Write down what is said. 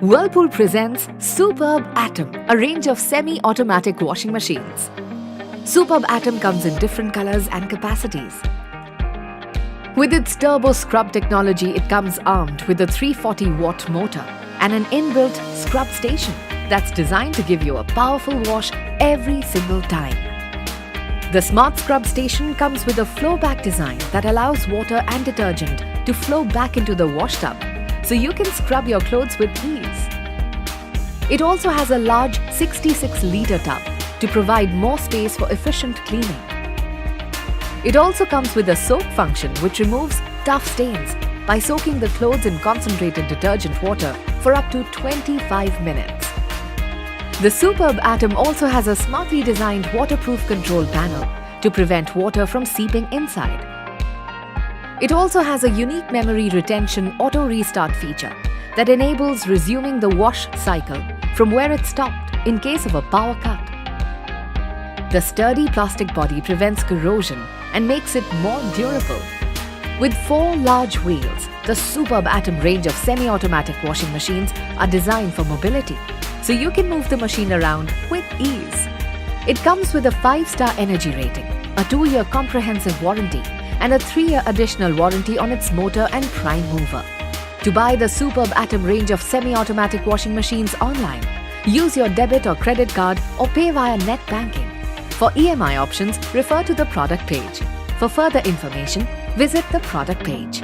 Whirlpool presents Superb Atom, a range of semi-automatic washing machines. Superb Atom comes in different colors and capacities. With its TurboScrub technology, it comes armed with a 340-watt motor and an inbuilt scrub station that's designed to give you a powerful wash every single time. The Smart Scrub Station comes with a flow-back design that allows water and detergent to flow back into the wash tub, so you can scrub your clothes with ease. It also has a large 66-liter tub to provide more space for efficient cleaning. It also comes with a soak function which removes tough stains by soaking the clothes in concentrated detergent water for up to 25 minutes. The Superb Atom also has a smartly designed waterproof control panel to prevent water from seeping inside. It also has a unique memory retention auto-restart feature that enables resuming the wash cycle from where it stopped in case of a power cut. The sturdy plastic body prevents corrosion and makes it more durable. With 4 large wheels, the Superb Atom range of semi-automatic washing machines are designed for mobility, so you can move the machine around with ease. It comes with a 5-star energy rating, a 2-year comprehensive warranty, and a 3-year additional warranty on its motor and prime mover. To buy the Superb Atom range of semi-automatic washing machines online, use your debit or credit card or pay via net banking. For EMI options, refer to the product page. For further information, visit the product page.